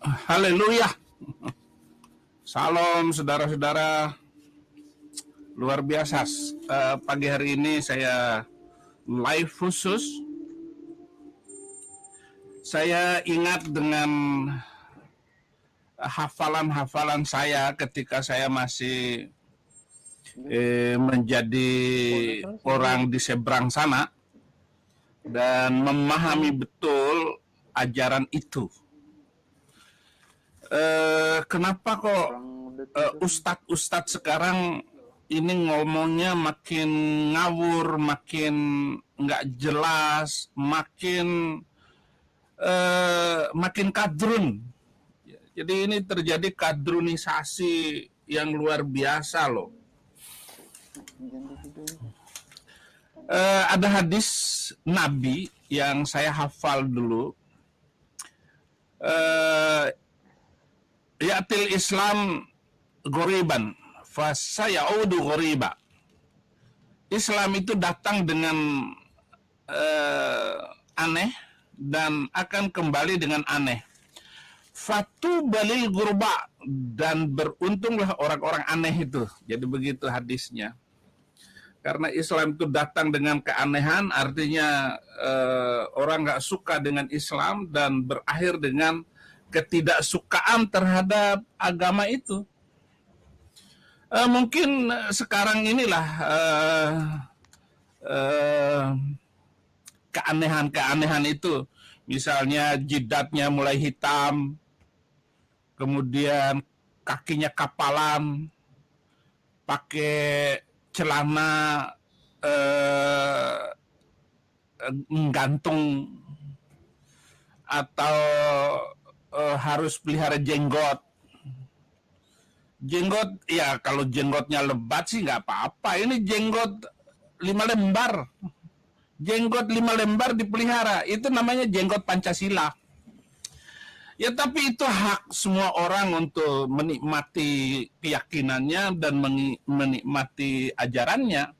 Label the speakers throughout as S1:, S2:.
S1: Haleluya. Salam saudara-saudara, luar biasa. Pagi hari ini saya live khusus. Saya ingat dengan hafalan-hafalan saya ketika saya masih menjadi orang di seberang sana dan memahami betul ajaran itu. Kenapa kok ustadz sekarang ini ngomongnya makin ngawur, makin nggak jelas, makin kadrun. Jadi ini terjadi kadrunisasi yang luar biasa loh. Ada hadis Nabi yang saya hafal dulu. Ya'til Islam ghoriban fasayaudu ghoriba. Islam itu datang dengan aneh dan akan kembali dengan aneh. Fatu balil gurba, dan beruntunglah orang-orang aneh itu. Jadi begitu hadisnya. Karena Islam itu datang dengan keanehan, artinya orang nggak suka dengan Islam dan berakhir dengan ketidaksukaan terhadap agama itu. Mungkin sekarang inilah keanehan-keanehan itu. Misalnya jidatnya mulai hitam, kemudian kakinya kapalan, pakai celana gantung, atau harus pelihara jenggot. Jenggot, ya kalau jenggotnya lebat sih nggak apa-apa. Ini jenggot 5 lembar. Jenggot 5 lembar dipelihara. Itu namanya jenggot Pancasila. Ya tapi itu hak semua orang untuk menikmati keyakinannya dan menikmati ajarannya.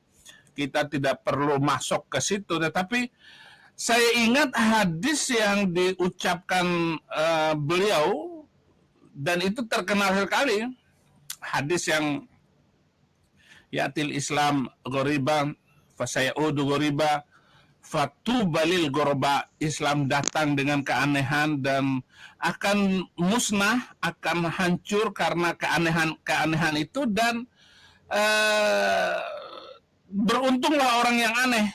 S1: Kita tidak perlu masuk ke situ. Tetapi saya ingat hadis yang diucapkan beliau, dan itu terkenal sekali. Hadis yang Ya'til Islam ghoriban fasayaudu ghoriba fatubalil ghorba. Islam datang dengan keanehan dan akan musnah, akan hancur karena keanehan itu, dan beruntunglah orang yang aneh.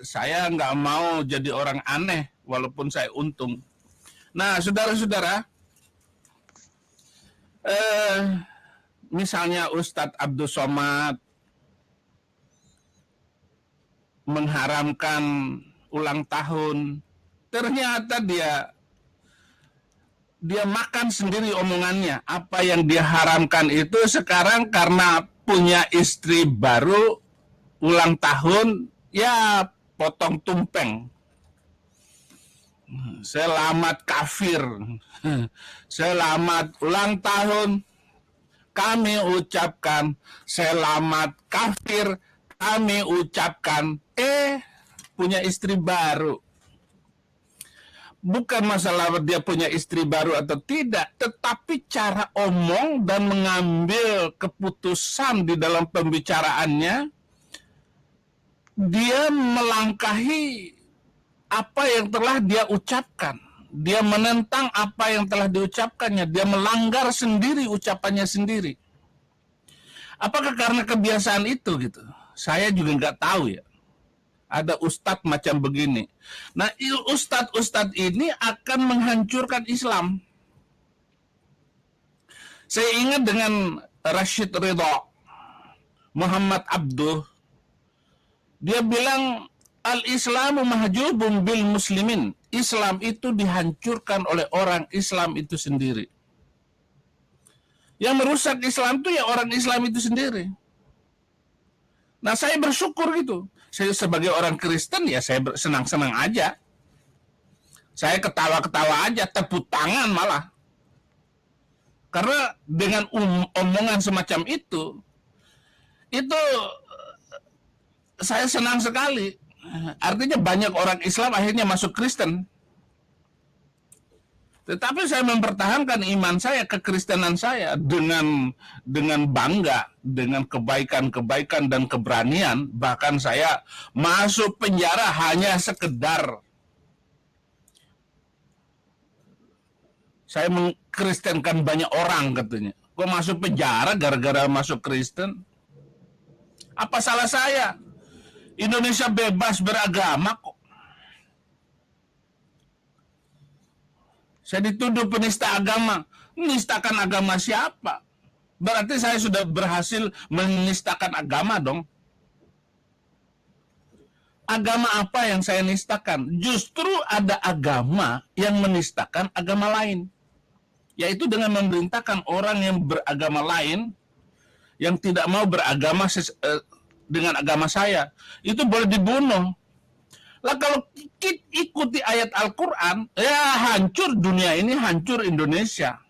S1: Saya nggak mau jadi orang aneh walaupun saya untung. Nah, saudara-saudara, misalnya Ustadz Abdul Somad mengharamkan ulang tahun, ternyata dia makan sendiri omongannya. Apa yang dia haramkan itu sekarang karena punya istri baru, ulang tahun, ya potong tumpeng. Selamat kafir, selamat ulang tahun, kami ucapkan. Selamat kafir, kami ucapkan. Punya istri baru. Bukan masalah dia punya istri baru atau tidak, tetapi cara omong dan mengambil keputusan di dalam pembicaraannya, dia melangkahi apa yang telah dia ucapkan. Dia menentang apa yang telah diucapkannya. Dia melanggar sendiri ucapannya sendiri. Apakah karena kebiasaan itu gitu? Saya juga nggak tahu ya. Ada ustadz macam begini. Nah, ustadz ini akan menghancurkan Islam. Saya ingat dengan Rashid Ridha, Muhammad Abduh. Dia bilang, al-Islamu mahjubun bil muslimin. Islam itu dihancurkan oleh orang Islam itu sendiri. Yang merusak Islam itu ya orang Islam itu sendiri. Nah, saya bersyukur gitu. Saya sebagai orang Kristen ya saya senang-senang aja. Saya ketawa-ketawa aja, tepuk tangan malah. Karena dengan omongan semacam itu saya senang sekali. Artinya banyak orang Islam akhirnya masuk Kristen. Tetapi saya mempertahankan iman saya, kekristenan saya dengan bangga, dengan kebaikan-kebaikan dan keberanian. Bahkan saya masuk penjara hanya sekedar saya mengkristenkan banyak orang katanya. Gue masuk penjara gara-gara masuk Kristen. Apa salah saya? Indonesia bebas beragama kok. Saya dituduh penista agama. Menistakan agama siapa? Berarti saya sudah berhasil menistakan agama dong. Agama apa yang saya nistakan? Justru ada agama yang menistakan agama lain. Yaitu dengan memerintahkan orang yang beragama lain, yang tidak mau beragama dengan agama saya, itu boleh dibunuh. Lah kalau kita ikuti ayat Al-Quran, ya hancur dunia ini, hancur Indonesia.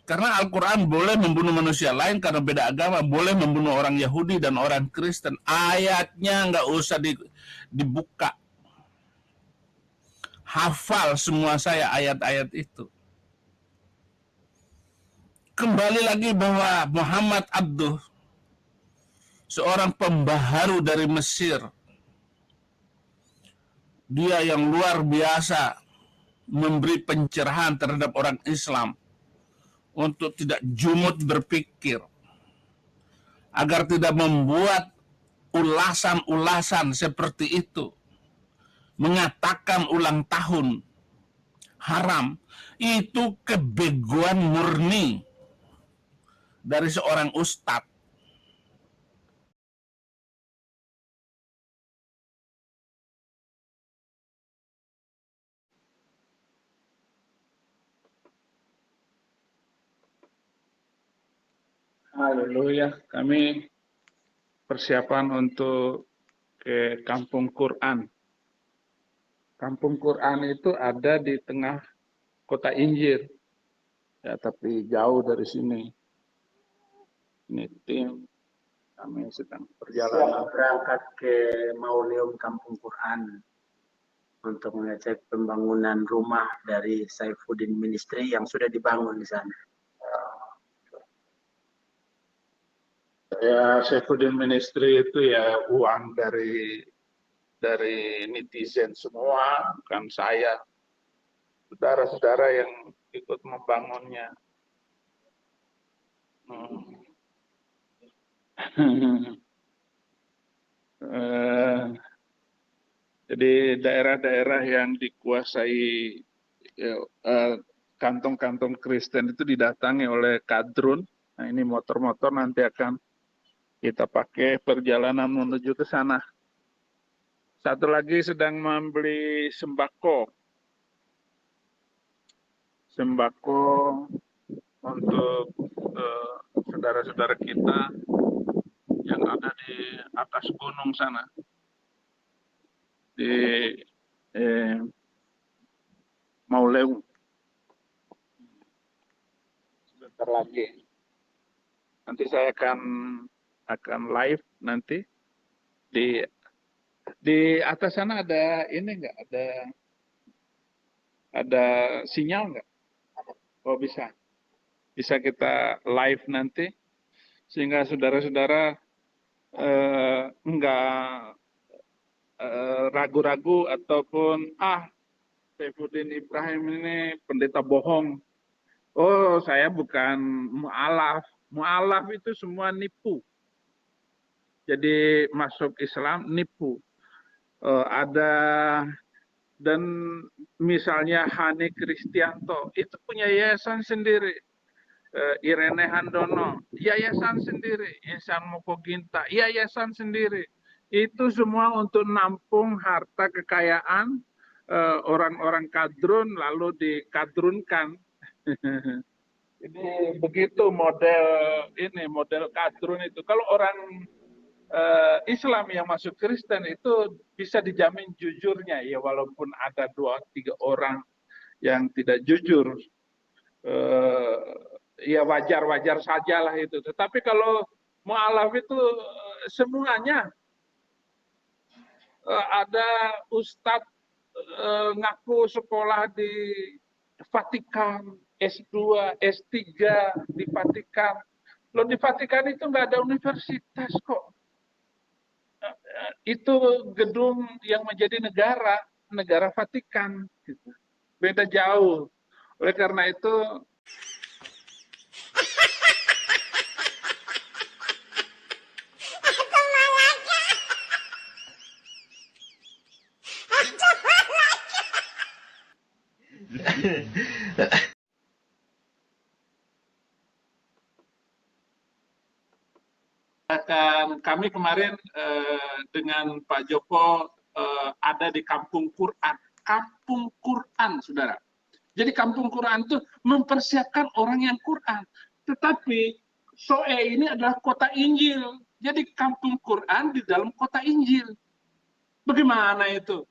S1: Karena Al-Quran boleh membunuh manusia lain karena beda agama, boleh membunuh orang Yahudi dan orang Kristen. Ayatnya nggak usah dibuka. Hafal semua saya ayat-ayat itu. Kembali lagi bahwa Muhammad Abduh, seorang pembaharu dari Mesir, dia yang luar biasa memberi pencerahan terhadap orang Islam untuk tidak jumud berpikir, agar tidak membuat ulasan-ulasan seperti itu, mengatakan ulang tahun haram. Itu kebegoan murni dari seorang ustadz.
S2: Haleluya, kami persiapan untuk ke Kampung Quran. Kampung Quran itu ada di tengah kota Injil, ya, tapi jauh dari sini. Ini tim kami sedang perjalanan
S3: berangkat ke Mauleum Kampung Quran untuk mengecek pembangunan rumah dari Saifuddin Ministry yang sudah dibangun di sana.
S2: Ya, Saifuddin Ministry itu ya uang dari netizen semua, bukan saya. Saudara-saudara yang ikut membangunnya. Jadi daerah-daerah yang dikuasai kantong-kantong Kristen itu didatangi oleh kadrun. Nah, ini motor-motor nanti akan kita pakai perjalanan menuju ke sana. Satu lagi sedang membeli sembako. Sembako untuk saudara-saudara kita yang ada di atas gunung sana. Di Mauleum. Sebentar lagi. Nanti saya akan live nanti di atas sana ada ini enggak, ada sinyal enggak? Oh, bisa kita live nanti sehingga saudara-saudara enggak ragu-ragu ataupun Saifuddin Ibrahim ini pendeta bohong. Oh, saya bukan mu'alaf. Mu'alaf itu semua nipu. Jadi masuk Islam nipu. Ada dan misalnya Hani Kristianto itu punya yayasan sendiri. Irene Handono, yayasan sendiri. Insan Mokoginta, yayasan sendiri. Itu semua untuk nampung harta kekayaan orang-orang kadrun lalu dikadrunkan. Ini begitu model kadrun itu. Kalau orang Islam yang masuk Kristen itu bisa dijamin jujurnya, ya walaupun ada 2-3 orang yang tidak jujur, ya wajar-wajar sajalah itu. Tetapi kalau mu'alaf itu semuanya ada ustadz ngaku sekolah di Vatikan, S2, S3 di Vatikan. Loh, di Vatikan itu nggak ada universitas kok. Itu gedung yang menjadi negara Vatikan. Gitu. Beda jauh. Oleh karena itu, kami kemarin dengan Pak Joko ada di Kampung Quran. Kampung Quran, saudara. Jadi Kampung Quran itu mempersiapkan orang yang Quran. Tetapi Soe ini adalah kota Injil. Jadi Kampung Quran di dalam kota Injil. Bagaimana itu?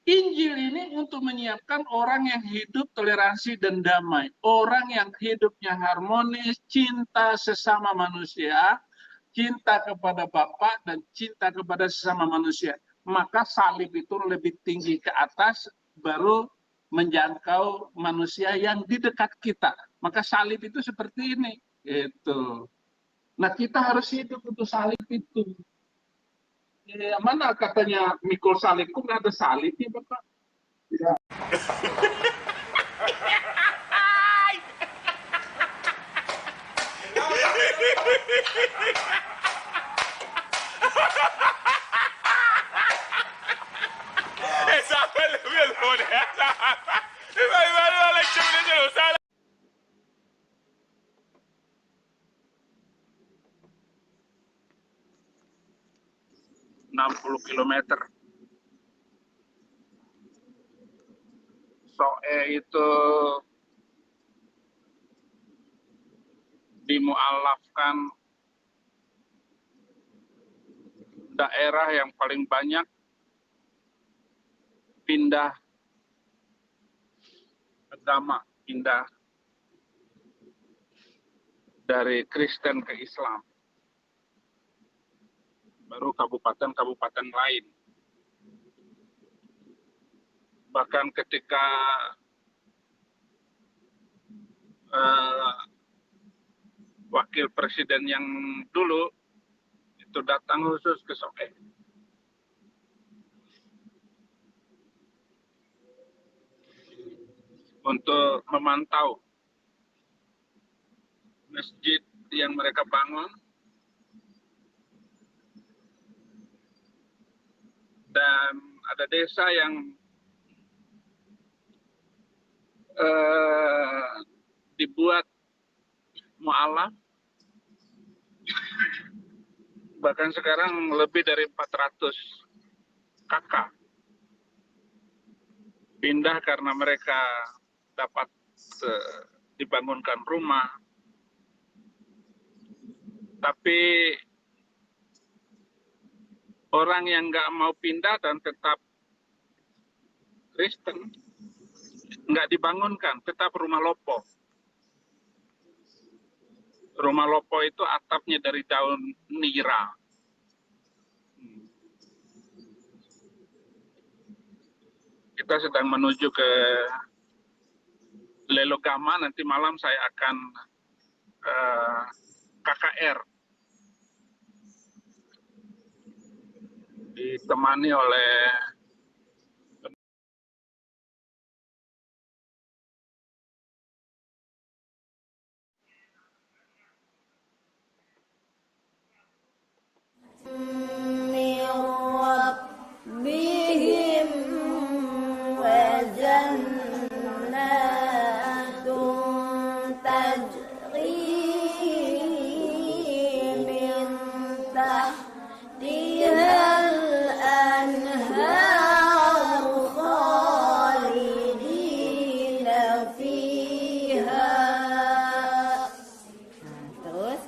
S2: Injil ini untuk menyiapkan orang yang hidup toleransi dan damai. Orang yang hidupnya harmonis, cinta sesama manusia, cinta kepada Bapa dan cinta kepada sesama manusia. Maka salib itu lebih tinggi ke atas, baru menjangkau manusia yang di dekat kita. Maka salib itu seperti ini. Gitu. Nah, kita harus hidup untuk salib itu. Ya, mana katanya mikul salib, kok nggak ada salibnya, Bapak? Ya.
S4: Esa fue el moneda. Bagaimana lecturnya usah.
S2: 60 kilometer. Soe itu dimualafkan daerah yang paling banyak pindah agama, pindah dari Kristen ke Islam. Baru kabupaten-kabupaten lain. Bahkan ketika wakil presiden yang dulu itu datang khusus ke Soe untuk memantau masjid yang mereka bangun dan ada desa yang dibuat mu'alaf, bahkan sekarang lebih dari 400 kakak pindah karena mereka dapat dibangunkan rumah, tapi orang yang nggak mau pindah dan tetap Kristen nggak dibangunkan, tetap rumah lopo. Rumah lopo itu atapnya dari daun nira. Kita sedang menuju ke Lelogama, nanti malam saya akan KKR. Ditemani oleh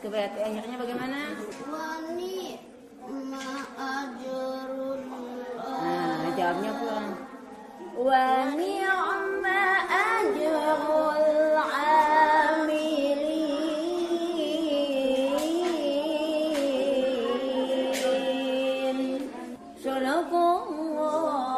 S5: berarti akhirnya bagaimana? Nah, jawabnya pulang. Wa ni'ma ajrul amilin. Sadaqallah.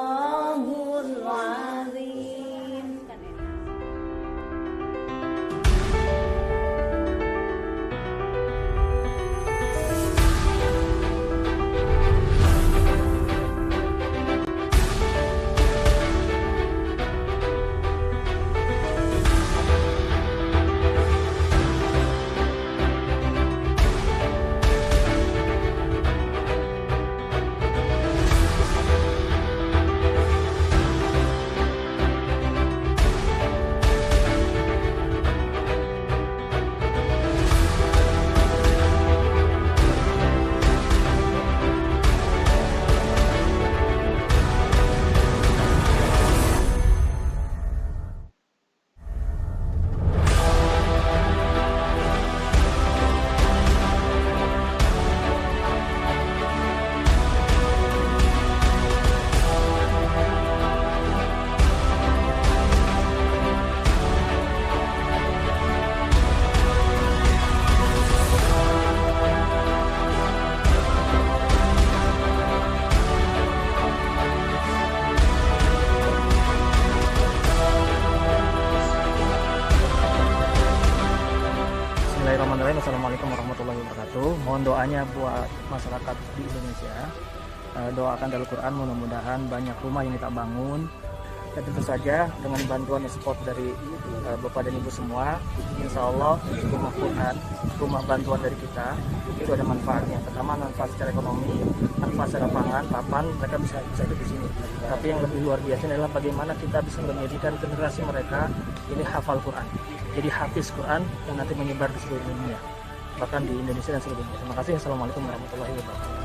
S6: Wassalamualaikum warahmatullahi wabarakatuh. Mohon doanya buat masyarakat di Indonesia. Doakan Darul Quran, mudah-mudahan banyak rumah yang kita bangun. Dan tentu saja dengan bantuan dan support dari Bapak dan Ibu semua, insya Allah rumah Quran, rumah bantuan dari kita itu ada manfaatnya. Pertama manfaat secara ekonomi, manfaat secara pangan, papan, mereka bisa hidup di sini. Tapi yang lebih luar biasa adalah bagaimana kita bisa menjadikan generasi mereka ini hafal Quran. Jadi hafiz Quran yang nanti menyebar di seluruh dunia, bahkan di Indonesia dan seluruh dunia. Terima kasih. Assalamualaikum warahmatullahi wabarakatuh.